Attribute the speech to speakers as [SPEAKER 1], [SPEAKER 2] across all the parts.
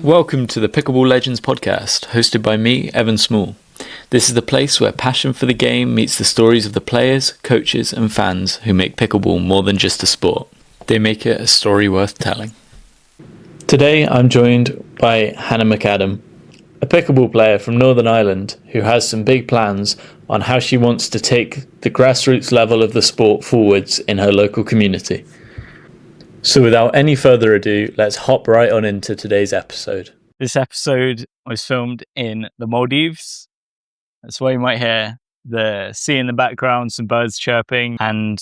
[SPEAKER 1] Welcome to the Pickleball Legends podcast, hosted by me, Evan Small. This is the place where passion for the game meets the stories of the players, coaches and fans who make pickleball more than just a sport. They make it a story worth telling. Today I'm joined by Hannah McAdam, a pickleball player from Northern Ireland who has some big plans on how she wants to take the grassroots level of the sport forwards in her local community. So without any further ado, let's hop right on into today's episode. This episode was filmed in the Maldives. That's why you might hear the sea in the background, some birds chirping. And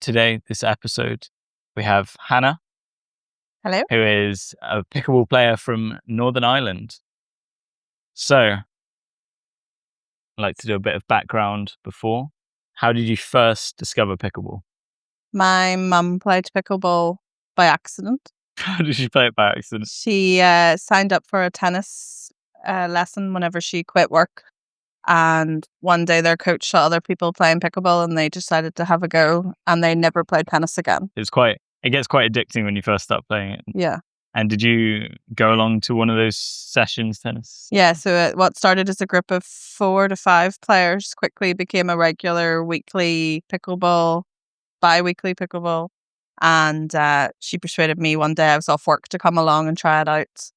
[SPEAKER 1] today, this episode, we have Hannah.
[SPEAKER 2] Hello.
[SPEAKER 1] Who is a pickleball player from Northern Ireland. So, I'd like to do a bit of background before. How did you first discover pickleball?
[SPEAKER 2] My mum played pickleball by accident.
[SPEAKER 1] How did she play it by accident?
[SPEAKER 2] She signed up for a tennis lesson whenever she quit work. And one day their coach saw other people playing pickleball and they decided to have a go, and they never played tennis again.
[SPEAKER 1] It gets quite addicting when you first start playing it.
[SPEAKER 2] Yeah.
[SPEAKER 1] And did you go along to one of those sessions, tennis?
[SPEAKER 2] Yeah, so what started as a group of 4 to 5 players quickly became a regular weekly pickleball, bi-weekly pickleball. And she persuaded me one day I was off work to come along and try it out.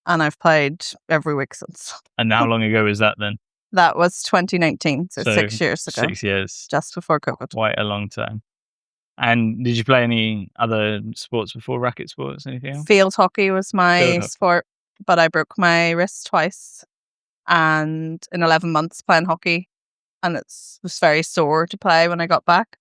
[SPEAKER 2] And I've played every week since.
[SPEAKER 1] And how long ago was that then?
[SPEAKER 2] That was 2019, so 6 years ago.
[SPEAKER 1] 6 years.
[SPEAKER 2] Just before COVID.
[SPEAKER 1] Quite a long time. And did you play any other sports before, racket sports, anything else?
[SPEAKER 2] Field hockey was my sport, but I broke my wrist twice. And in 11 months playing hockey, and it was very sore to play when I got back.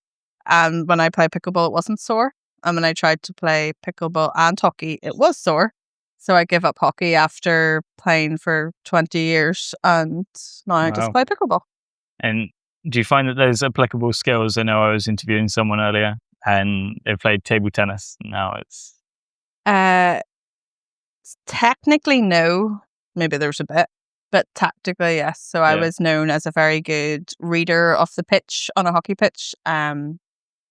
[SPEAKER 2] And when I played pickleball, it wasn't sore. And when I tried to play pickleball and hockey, it was sore. So I gave up hockey after playing for 20 years, and now I just play pickleball.
[SPEAKER 1] And do you find that there's applicable skills? I know I was interviewing someone earlier and they played table tennis. Now it's...
[SPEAKER 2] Technically, no. Maybe there's a bit. But tactically, yes. So I was known as a very good reader of the pitch on a hockey pitch.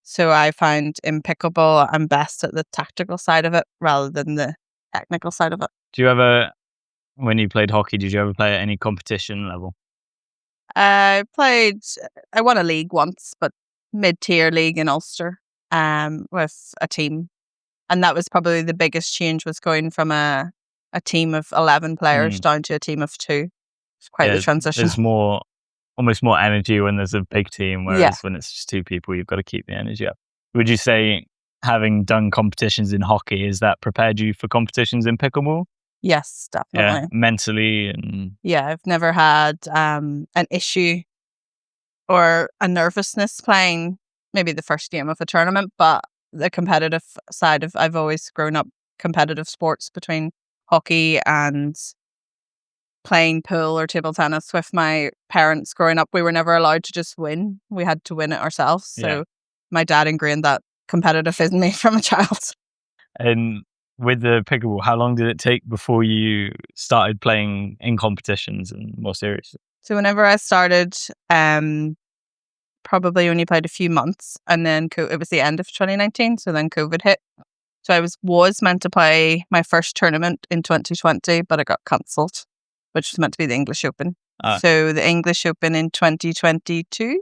[SPEAKER 2] So I find in pickleball, I'm best at the tactical side of it rather than the technical side of it.
[SPEAKER 1] Do you ever, when you played hockey, did you ever play at any competition level?
[SPEAKER 2] I won a league once, but mid-tier league in Ulster with a team. And that was probably the biggest change, was going from a team of 11 players down to a team of 2. It's quite the transition.
[SPEAKER 1] There's almost more energy when there's a big team, whereas when it's just 2 people, you've got to keep the energy up. Would you say, having done competitions in hockey, has that prepared you for competitions in pickleball?
[SPEAKER 2] Yes, definitely.
[SPEAKER 1] Yeah, mentally and...
[SPEAKER 2] Yeah, I've never had an issue or a nervousness playing maybe the first game of a tournament, but the competitive side of... I've always grown up competitive sports between hockey and playing pool or table tennis with my parents growing up. We were never allowed to just win. We had to win it ourselves. So my dad ingrained that competitive in me from a child.
[SPEAKER 1] And with the pickleball, how long did it take before you started playing in competitions and more seriously?
[SPEAKER 2] So whenever I started, probably only played a few months, and then it was the end of 2019, so then COVID hit. So I was meant to play my first tournament in 2020, but it got cancelled, which was meant to be the English Open. So the English Open in 2022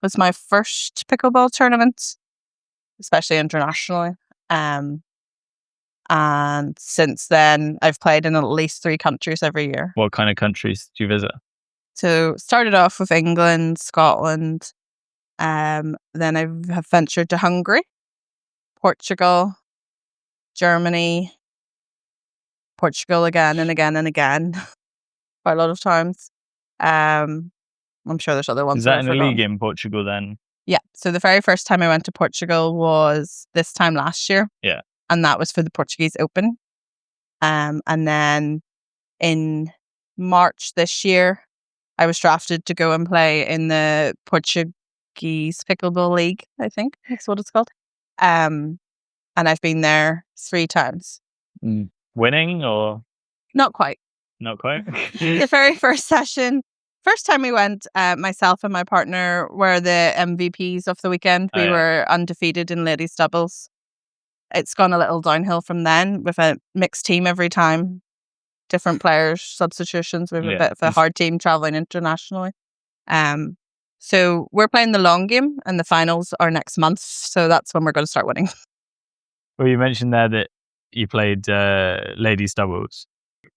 [SPEAKER 2] was my first pickleball tournament, especially internationally. And since then, I've played in at least 3 countries every year.
[SPEAKER 1] What kind of countries do you visit?
[SPEAKER 2] So started off with England, Scotland. Then I have ventured to Hungary, Portugal, Germany, Portugal again and again and again. Quite a lot of times. I'm sure there's other ones.
[SPEAKER 1] Is that in a league in Portugal then?
[SPEAKER 2] Yeah. So the very first time I went to Portugal was this time last year.
[SPEAKER 1] Yeah.
[SPEAKER 2] And that was for the Portuguese Open. And then in March this year, I was drafted to go and play in the Portuguese Pickleball League, I think that's what it's called. And I've been there 3 times.
[SPEAKER 1] Winning or?
[SPEAKER 2] Not quite.
[SPEAKER 1] Not quite?
[SPEAKER 2] The very first First time we went, myself and my partner were the MVPs of the weekend. We were undefeated in ladies doubles. It's gone a little downhill from then with a mixed team every time. Different players, substitutions. We have a bit of a hard team traveling internationally. So we're playing the long game and the finals are next month. So that's when we're going to start winning.
[SPEAKER 1] Well, you mentioned there that you played ladies doubles.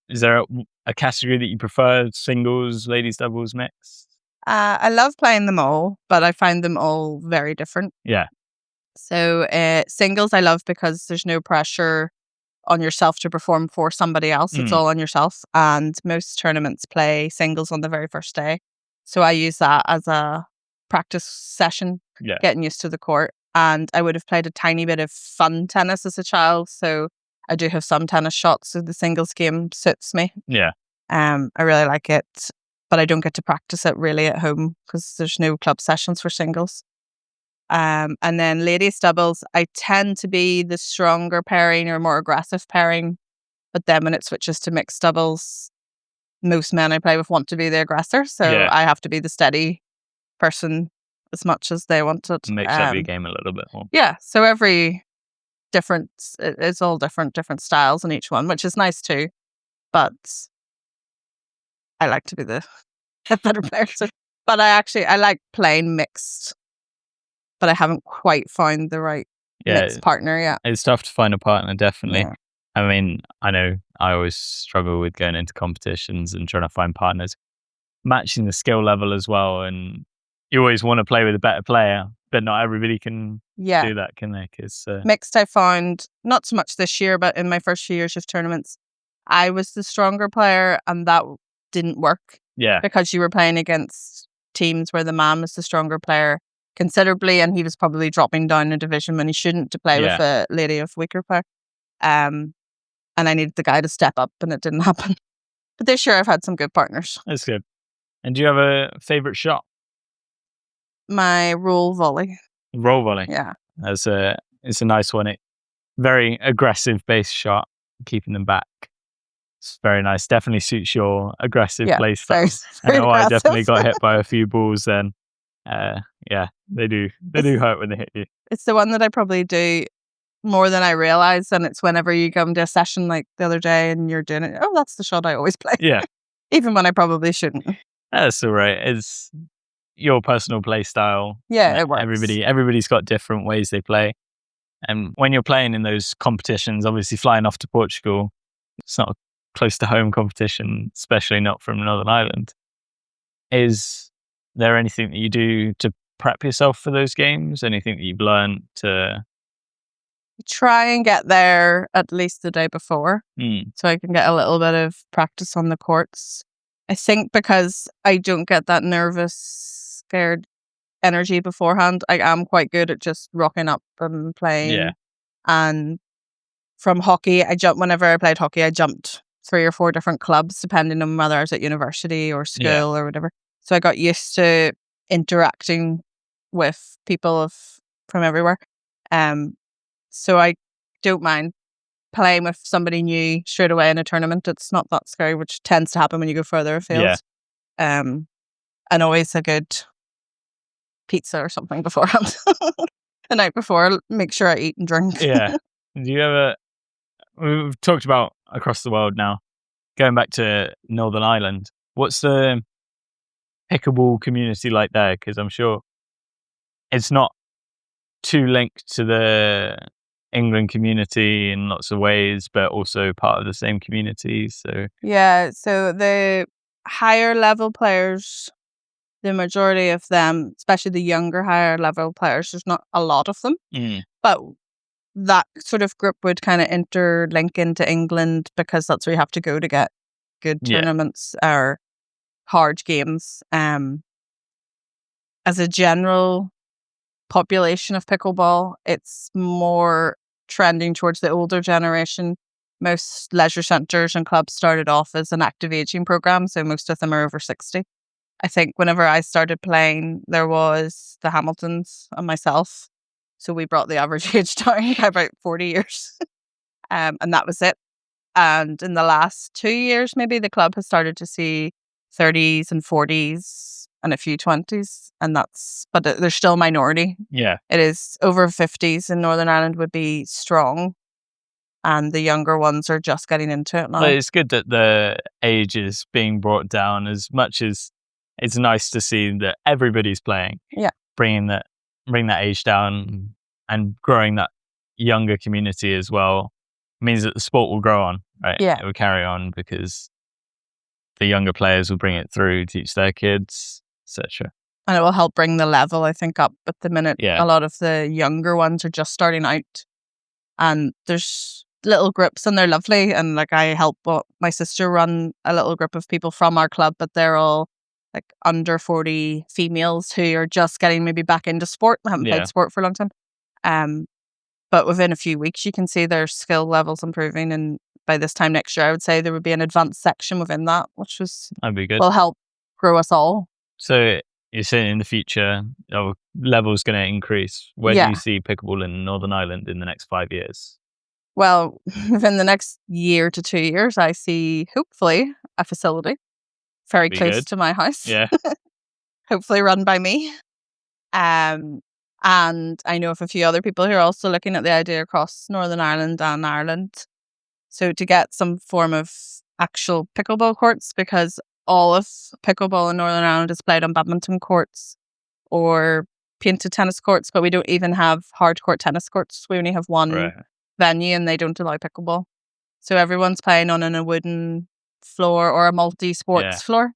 [SPEAKER 1] Is there a category that you prefer? Singles, ladies doubles, mix?
[SPEAKER 2] I love playing them all, but I find them all very different.
[SPEAKER 1] Yeah.
[SPEAKER 2] So singles I love because there's no pressure on yourself to perform for somebody else. It's all on yourself. And most tournaments play singles on the very first day. So I use that as a practice session, getting used to the court. And I would have played a tiny bit of fun tennis as a child. So I do have some tennis shots. So the singles game suits me.
[SPEAKER 1] Yeah.
[SPEAKER 2] I really like it. But I don't get to practice it really at home because there's no club sessions for singles. And then ladies doubles, I tend to be the stronger pairing or more aggressive pairing. But then when it switches to mixed doubles, most men I play with want to be the aggressor. So I have to be the steady person as much as they want it.
[SPEAKER 1] Mix up your game a little bit more.
[SPEAKER 2] Yeah. So every different, it's all different styles in each one, which is nice too. But I like to be the better player. But I like playing mixed. But I haven't quite found the right mixed partner yet.
[SPEAKER 1] It's tough to find a partner, definitely. Yeah. I mean, I know I always struggle with going into competitions and trying to find partners. Matching the skill level as well. And you always want to play with a better player, but not everybody can do that, can they?
[SPEAKER 2] Mixed I found, not so much this year, but in my first few years of tournaments, I was the stronger player and that didn't work.
[SPEAKER 1] Yeah.
[SPEAKER 2] Because you were playing against teams where the man was the stronger player considerably and he was probably dropping down a division when he shouldn't to play with a lady of weaker player. And I needed the guy to step up and it didn't happen. But this year I've had some good partners.
[SPEAKER 1] That's good. And do you have a favourite shot?
[SPEAKER 2] My roll volley.
[SPEAKER 1] Roll volley?
[SPEAKER 2] Yeah.
[SPEAKER 1] It's a nice one. Very aggressive base shot, keeping them back. It's very nice. Definitely suits your aggressive play style. I know I definitely got hit by a few balls then. They do hurt when they hit you.
[SPEAKER 2] It's the one that I probably do more than I realize, and it's whenever you come to a session like the other day and you're doing it, oh, that's the shot I always play.
[SPEAKER 1] Yeah.
[SPEAKER 2] Even when I probably shouldn't.
[SPEAKER 1] That's all right. It's your personal play style.
[SPEAKER 2] Yeah, it works.
[SPEAKER 1] Everybody's got different ways they play. And when you're playing in those competitions, obviously flying off to Portugal, it's not a close to home competition, especially not from Northern Ireland. Is there anything that you do to prep yourself for those games? Anything that you've learned to...
[SPEAKER 2] Try and get there at least the day before so I can get a little bit of practice on the courts. I think because I don't get that nervous, scared energy beforehand, I am quite good at just rocking up and playing.
[SPEAKER 1] Yeah.
[SPEAKER 2] And from hockey, whenever I played hockey, I jumped 3 or 4 different clubs depending on whether I was at university or school or whatever. So I got used to interacting with people from everywhere. So I don't mind playing with somebody new straight away in a tournament. It's not that scary, which tends to happen when you go further afield.
[SPEAKER 1] Yeah.
[SPEAKER 2] And always a good pizza or something beforehand. The night before, make sure I eat and drink.
[SPEAKER 1] Yeah. Do you ever... We've talked about across the world now. Going back to Northern Ireland, what's the pickleball community like there? Because I'm sure it's not too linked to the England community in lots of ways, but also part of the same community. So
[SPEAKER 2] the higher level players, the majority of them, especially the younger higher level players, there's not a lot of them, but that sort of group would kind of interlink into England because that's where you have to go to get good tournaments or hard games. As a general population of pickleball, it's more trending towards the older generation. Most leisure centres and clubs started off as an active ageing programme, so most of them are over 60. I think whenever I started playing, there was the Hamiltons and myself, so we brought the average age down by about 40 years. And that was it. And in the last 2 years, maybe, the club has started to see 30s and 40s and a few 20s, and but they're still a minority.
[SPEAKER 1] Yeah.
[SPEAKER 2] It is over 50s in Northern Ireland would be strong, and the younger ones are just getting into it now.
[SPEAKER 1] But it's good that the age is being brought down, as much as it's nice to see that everybody's playing.
[SPEAKER 2] Yeah.
[SPEAKER 1] Bring that age down and growing that younger community as well means that the sport will grow on, right?
[SPEAKER 2] Yeah.
[SPEAKER 1] It will carry on because the younger players will bring it through, teach their kids, etc.
[SPEAKER 2] And it will help bring the level, I think, up. At the minute,
[SPEAKER 1] Yeah.
[SPEAKER 2] a lot of the younger ones are just starting out, and there's little groups, and they're lovely. And like, I help my sister run a little group of people from our club, but they're all like under 40 females who are just getting maybe back into sport. They haven't played sport for a long time. But within a few weeks, you can see their skill levels improving, and by this time next year, I would say there would be an advanced section within that, which
[SPEAKER 1] that'd be good.
[SPEAKER 2] Will help grow us all.
[SPEAKER 1] So you're saying in the future, our level's going to increase. Where do you see pickleball in Northern Ireland in the next 5 years?
[SPEAKER 2] Well, within the next year to 2 years, I see hopefully a facility very close to my house.
[SPEAKER 1] Yeah.
[SPEAKER 2] Hopefully run by me. And I know of a few other people who are also looking at the idea across Northern Ireland and Ireland. So to get some form of actual pickleball courts, because all of pickleball in Northern Ireland is played on badminton courts or painted tennis courts, but we don't even have hard court tennis courts. We only have one venue, and they don't allow pickleball. So everyone's playing on a wooden floor or a multi-sports floor.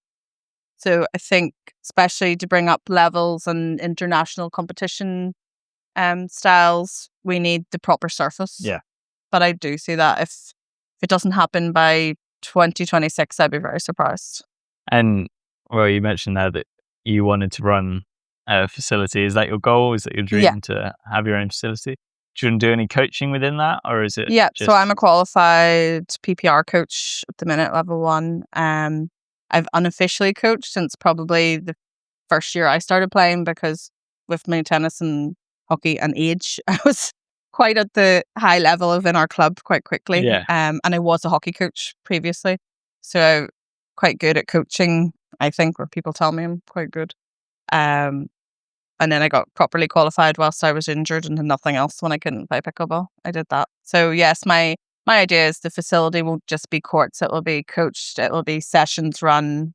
[SPEAKER 2] So I think, especially to bring up levels and international competition styles, we need the proper surface.
[SPEAKER 1] Yeah.
[SPEAKER 2] But I do see that if it doesn't happen by 2026, I'd be very surprised.
[SPEAKER 1] And, well, you mentioned there that you wanted to run a facility. Is that your goal? Is that your dream to have your own facility? Do you do any coaching within that, or is it?
[SPEAKER 2] Yeah, so I'm a qualified PPR coach at the minute, level 1. I've unofficially coached since probably the first year I started playing, because with my tennis and hockey and age, I was quite at the high level within our club quite quickly.
[SPEAKER 1] Yeah.
[SPEAKER 2] And I was a hockey coach previously, so quite good at coaching, I think, or people tell me I'm quite good. And then I got properly qualified whilst I was injured and had nothing else when I couldn't play pickleball. I did that. So yes, my idea is the facility won't just be courts. It will be coached. It will be sessions run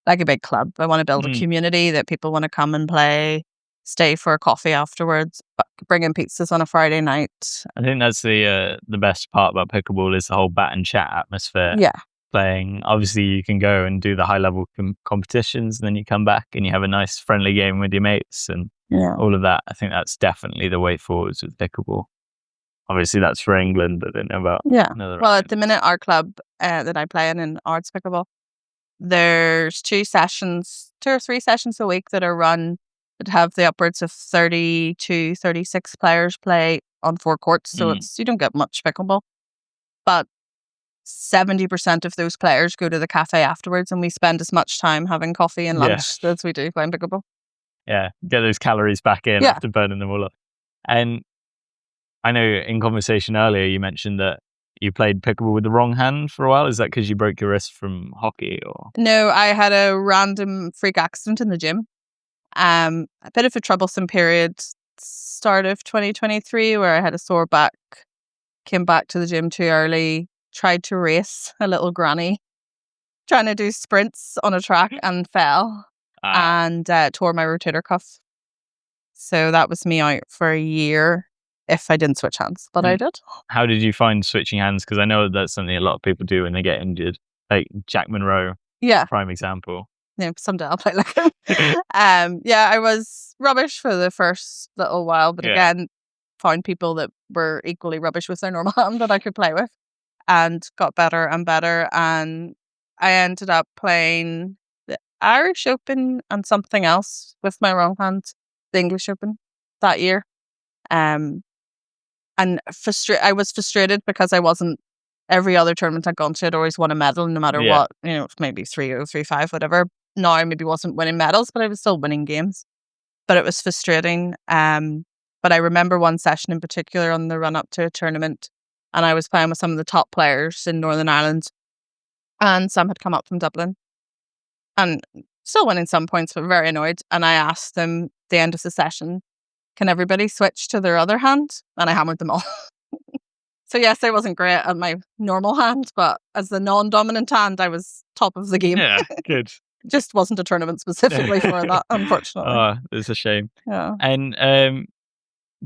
[SPEAKER 2] like a big club. I want to build a community that people want to come and play, stay for a coffee afterwards, bring in pizzas on a Friday night.
[SPEAKER 1] I think that's the best part about pickleball is the whole bat and chat atmosphere.
[SPEAKER 2] Yeah.
[SPEAKER 1] Playing, obviously you can go and do the high level competitions, and then you come back and you have a nice friendly game with your mates and all of that. I think that's definitely the way forwards with pickleball. Obviously that's for England, but I don't know about
[SPEAKER 2] well, at the minute, our club that I play in Arts Pickleball, there's 2 or 3 sessions a week that are run that have the upwards of 30 to 36 players play on 4 courts. So you don't get much pickleball, but 70% of those players go to the cafe afterwards, and we spend as much time having coffee and lunch as we do playing pickleball.
[SPEAKER 1] Yeah, get those calories back in after burning them all up. And I know in conversation earlier you mentioned that you played pickleball with the wrong hand for a while. Is that because you broke your wrist from hockey, or? No,
[SPEAKER 2] I had a random freak accident in the gym. A bit of a troublesome period, start of 2023, where I had a sore back, came back to the gym too early, tried to race a little granny, trying to do sprints on a track, and fell and tore my rotator cuff. So that was me out for a year if I didn't switch hands, but I did.
[SPEAKER 1] How did you find switching hands? Because I know that's something a lot of people do when they get injured, like Jack Monroe, prime example.
[SPEAKER 2] Yeah, someday I'll play like him. I was rubbish for the first little while, but again, found people that were equally rubbish with their normal hand that I could play with, and got better and better. And I ended up playing the Irish Open and something else with my wrong hand, the English Open that year. And I was frustrated because I wasn't, every other tournament I'd gone to, I'd always won a medal no matter what, maybe 3-0, 3-5, whatever. No, I maybe wasn't winning medals, but I was still winning games. But it was frustrating. But I remember one session in particular on the run up to a tournament, and I was playing with some of the top players in Northern Ireland, and some had come up from Dublin. and still winning some points, but very annoyed. And I asked them at the end of the session, can everybody switch to their other hand? And I hammered them all. So yes, I wasn't great at my normal hand, but as the non-dominant hand, I was top of the game.
[SPEAKER 1] Yeah, good.
[SPEAKER 2] Just wasn't a tournament specifically for that, unfortunately.
[SPEAKER 1] Oh, it's a shame.
[SPEAKER 2] Yeah.
[SPEAKER 1] And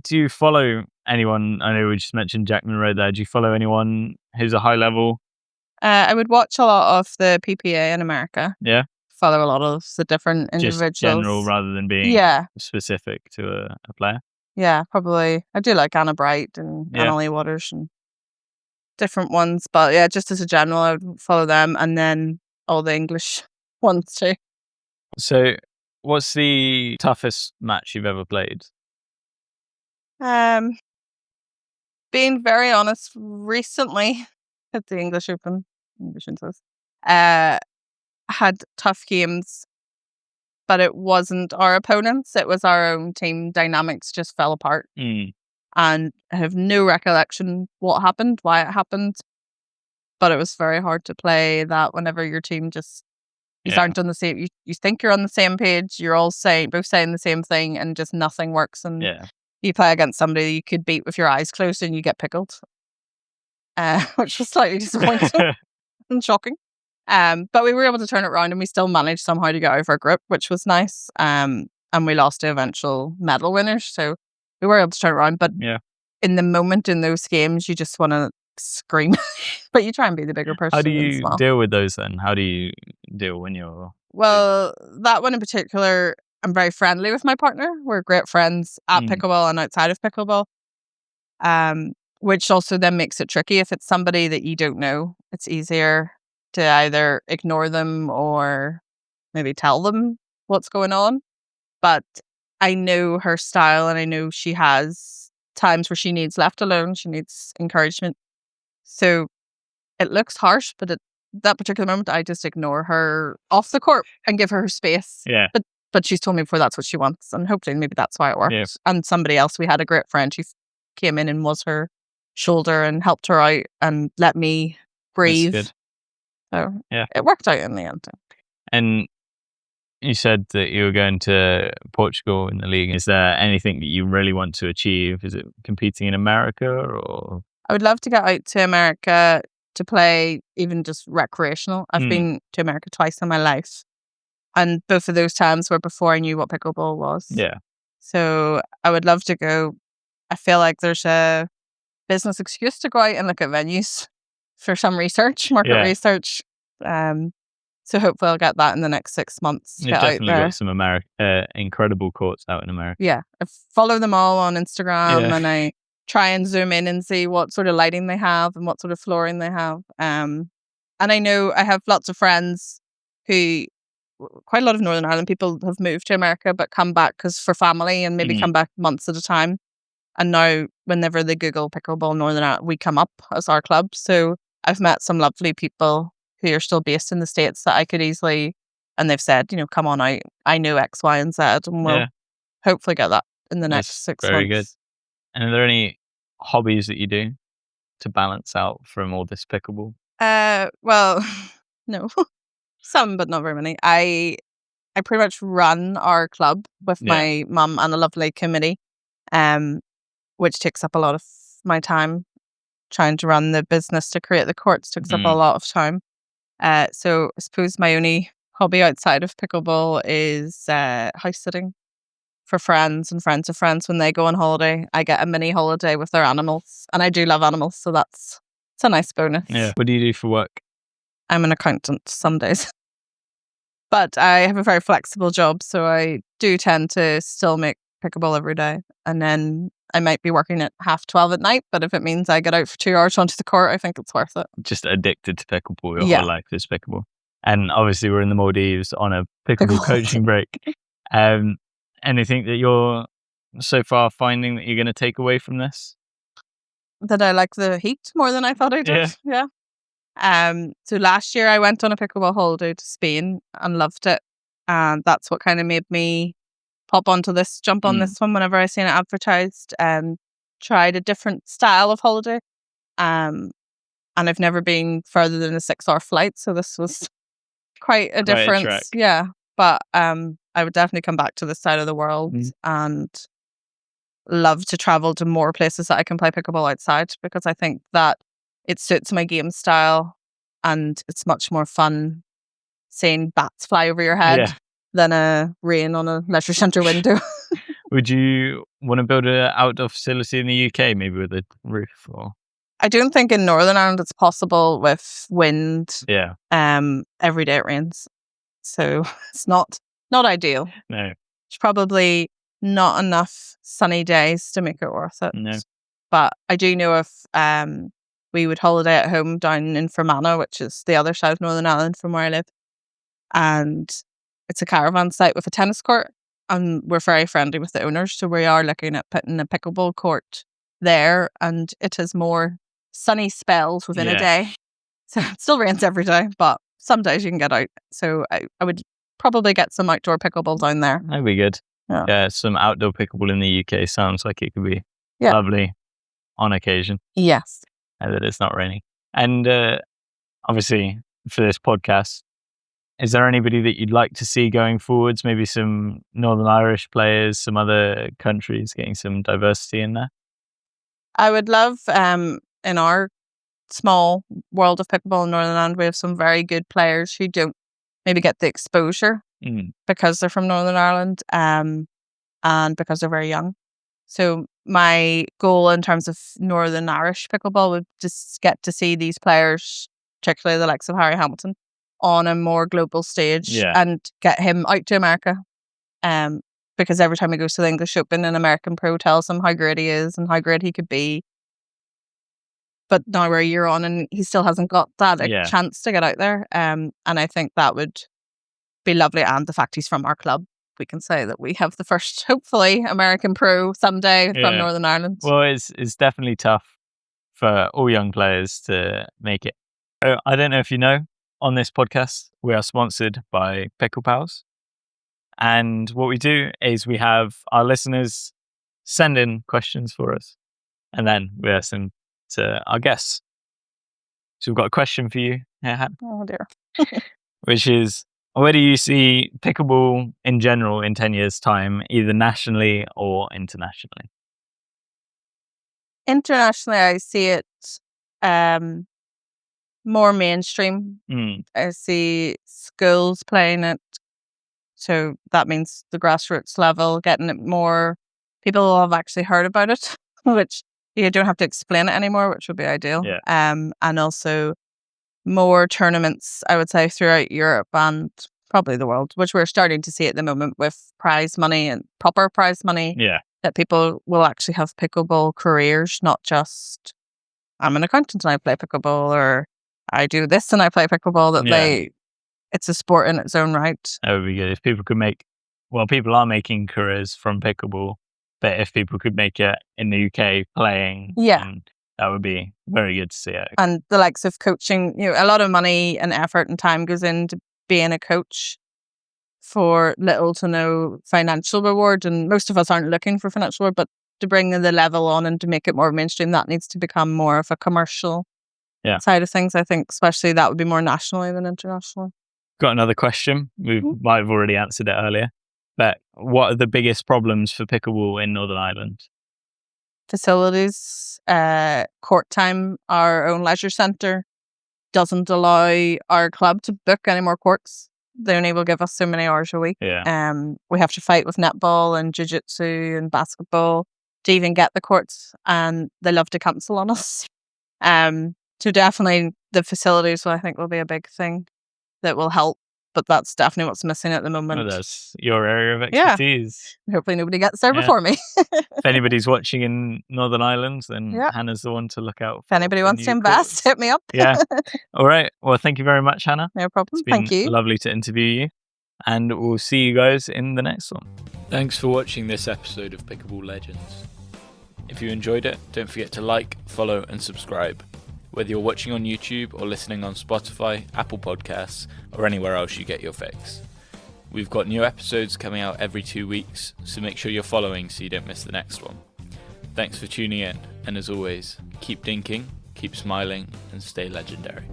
[SPEAKER 1] do you follow anyone? I know we just mentioned Jack Monroe there. Do you follow anyone who's a high level?
[SPEAKER 2] I would watch a lot of the PPA in America.
[SPEAKER 1] Yeah,
[SPEAKER 2] Follow a lot of the different individuals.
[SPEAKER 1] just general rather than being specific to a player.
[SPEAKER 2] Yeah, probably. I do like Anna Bright and Annalie Waters and different ones. But yeah, just as a general, I would follow them, and then all the English ones too.
[SPEAKER 1] So what's the toughest match you've ever played?
[SPEAKER 2] Being very honest, recently at the English Open, had tough games, but it wasn't our opponents. It was our own team dynamics just fell apart. And I have no recollection what happened, why it happened. But it was very hard to play that whenever your team just aren't on the same. You think you're on the same page. You're all both saying the same thing, and just nothing works. And you play against somebody you could beat with your eyes closed, and you get pickled, which was slightly disappointing and shocking. But we were able to turn it around, and we still managed somehow to get out of our group, which was nice. And we lost to eventual medal winners, so we were able to turn it around. But in the moment in those games, you just want to scream, but you try and be the bigger person.
[SPEAKER 1] How do you deal with those then? How do you deal when you're...
[SPEAKER 2] Well, that one in particular, I'm very friendly with my partner. We're great friends at pickleball and outside of pickleball. Which also then makes it tricky. If it's somebody that you don't know, it's easier to either ignore them or maybe tell them what's going on. But I know her style, and I know she has times where she needs left alone. She needs encouragement. So it looks harsh, but at that particular moment, I just ignore her off the court and give her space.
[SPEAKER 1] Yeah.
[SPEAKER 2] But she's told me before that's what she wants, and hopefully maybe that's why it worked.
[SPEAKER 1] Yeah.
[SPEAKER 2] And somebody else, we had a great friend who came in and was her shoulder and helped her out and let me breathe.
[SPEAKER 1] That's good.
[SPEAKER 2] So it worked out in the end.
[SPEAKER 1] And you said that you were going to Portugal in the league. Is there anything that you really want to achieve? Is it competing in America, or?
[SPEAKER 2] I would love to get out to America to play, even just recreational. I've been to America twice in my life, and both of those times were before I knew what pickleball was.
[SPEAKER 1] Yeah.
[SPEAKER 2] So I would love to go. I feel like there's a business excuse to go out and look at venues for some research, market research. So hopefully I'll get that in the next 6 months.
[SPEAKER 1] You've definitely got some incredible courts out in America.
[SPEAKER 2] Yeah, I follow them all on Instagram, and I try and zoom in and see what sort of lighting they have and what sort of flooring they have. And I know I have lots of friends who, quite a lot of Northern Ireland people have moved to America but come back for family, and maybe come back months at a time. And now whenever they Google Pickleball Northern Ireland, we come up as our club. So I've met some lovely people who are still based in the States that I could easily, and they've said, come on out. I know X, Y, and Z, and we'll hopefully get that in the next 6 months.
[SPEAKER 1] Very good. And are there any hobbies that you do to balance out from all this pickleball?
[SPEAKER 2] Well, no. Some, but not very many. I pretty much run our club with my mum and a lovely committee, which takes up a lot of my time. Trying to run the business to create the courts takes up a lot of time. So I suppose my only hobby outside of pickleball is house sitting for friends and friends of friends. When they go on holiday, I get a mini holiday with their animals, and I do love animals, so it's a nice bonus.
[SPEAKER 1] Yeah. What do you do for work?
[SPEAKER 2] I'm an accountant some days, but I have a very flexible job, so I do tend to still make pickleball every day, and then I might be working at 12:30 at night, but if it means I get out for 2 hours onto the court, I think it's worth it.
[SPEAKER 1] Just addicted to pickleball. Your whole life is pickleball. And obviously we're in the Maldives on a pickleball coaching break. Anything that you're so far finding that you're going to take away from this?
[SPEAKER 2] That I like the heat more than I thought I did. Yeah. So last year I went on a pickleball holiday to Spain and loved it. And that's what kind of made me jump on this one whenever I seen it advertised, and tried a different style of holiday. And I've never been further than a 6-hour flight, so this was quite a
[SPEAKER 1] Quite a
[SPEAKER 2] difference.
[SPEAKER 1] trek.
[SPEAKER 2] Yeah. But I would definitely come back to this side of the world and love to travel to more places that I can play pickleball outside, because I think that it suits my game style and it's much more fun seeing bats fly over your head than a rain on a leisure centre window.
[SPEAKER 1] Would you want to build an outdoor facility in the UK, maybe with a roof? Or
[SPEAKER 2] I don't think in Northern Ireland it's possible with wind.
[SPEAKER 1] Yeah.
[SPEAKER 2] Every day it rains. So it's not ideal.
[SPEAKER 1] No.
[SPEAKER 2] It's probably not enough sunny days to make it worth it.
[SPEAKER 1] No.
[SPEAKER 2] But I do know if we would holiday at home down in Fermanagh, which is the other side of Northern Ireland from where I live. And it's a caravan site with a tennis court. And we're very friendly with the owners. So we are looking at putting a pickleball court there. And it has more sunny spells within a day. So it still rains every day, but some days you can get out. So I would probably get some outdoor pickleball down there.
[SPEAKER 1] That'd be good.
[SPEAKER 2] Yeah.
[SPEAKER 1] Some outdoor pickleball in the UK sounds like it could be lovely on occasion.
[SPEAKER 2] Yes.
[SPEAKER 1] And that it's not raining. And obviously, for this podcast, is there anybody that you'd like to see going forwards? Maybe some Northern Irish players, some other countries, getting some diversity in there?
[SPEAKER 2] I would love, in our small world of pickleball in Northern Ireland, we have some very good players who don't maybe get the exposure because they're from Northern Ireland and because they're very young. So my goal in terms of Northern Irish pickleball would just get to see these players, particularly the likes of Harry Hamilton, on a more global stage and get him out to America. Because every time he goes to the English Open, an American pro tells him how great he is and how great he could be. But now we're a year on and he still hasn't got that chance to get out there. And I think that would be lovely. And the fact he's from our club, we can say that we have the first, hopefully, American pro someday from Northern Ireland.
[SPEAKER 1] Well, it's definitely tough for all young players to make it. I don't know if you know, on this podcast, we are sponsored by Pickle Pals. And what we do is we have our listeners send in questions for us. And then we ask them to our guests. So we've got a question for you, Han.
[SPEAKER 2] Oh dear.
[SPEAKER 1] Which is, where do you see pickleball in general in 10 years' time, either nationally or internationally?
[SPEAKER 2] Internationally, I see it more mainstream. I see schools playing it. So that means the grassroots level, getting it more. People have actually heard about it, which you don't have to explain it anymore, which would be ideal. And also more tournaments, I would say, throughout Europe and probably the world, which we're starting to see at the moment with prize money and proper prize money. That people will actually have pickleball careers, not just I'm an accountant and I play pickleball, or I do this and I play pickleball. That it's a sport in its own right.
[SPEAKER 1] That would be good if people could people are making careers from pickleball, but if people could make it in the UK playing, that would be very good to see.
[SPEAKER 2] And the likes of coaching, a lot of money and effort and time goes into being a coach for little to no financial reward. And most of us aren't looking for financial reward, but to bring the level on and to make it more mainstream, that needs to become more of a commercial side of things. I think especially that would be more nationally than internationally.
[SPEAKER 1] Got another question. We might have already answered it earlier, but what are the biggest problems for pickleball in Northern Ireland?
[SPEAKER 2] Facilities, court time. Our own leisure centre doesn't allow our club to book any more courts. They only will give us so many hours a week. We have to fight with netball and jiu-jitsu and basketball to even get the courts, and they love to cancel on us. So definitely the facilities, I think, will be a big thing that will help, but that's definitely what's missing at the moment.
[SPEAKER 1] Well, that's your area of expertise.
[SPEAKER 2] Hopefully nobody gets there before me.
[SPEAKER 1] If anybody's watching in Northern Ireland, then Hannah's the one to look out for.
[SPEAKER 2] If anybody wants to invest, hit me up.
[SPEAKER 1] All right. Well, thank you very much, Hannah.
[SPEAKER 2] No problem.
[SPEAKER 1] Thank you. Lovely to interview you. And we'll see you guys in the next one. Thanks for watching this episode of Pickleball Legends. If you enjoyed it, don't forget to like, follow, and subscribe. Whether you're watching on YouTube or listening on Spotify, Apple Podcasts, or anywhere else you get your fix. We've got new episodes coming out every 2 weeks, so make sure you're following so you don't miss the next one. Thanks for tuning in, and as always, keep dinking, keep smiling, and stay legendary.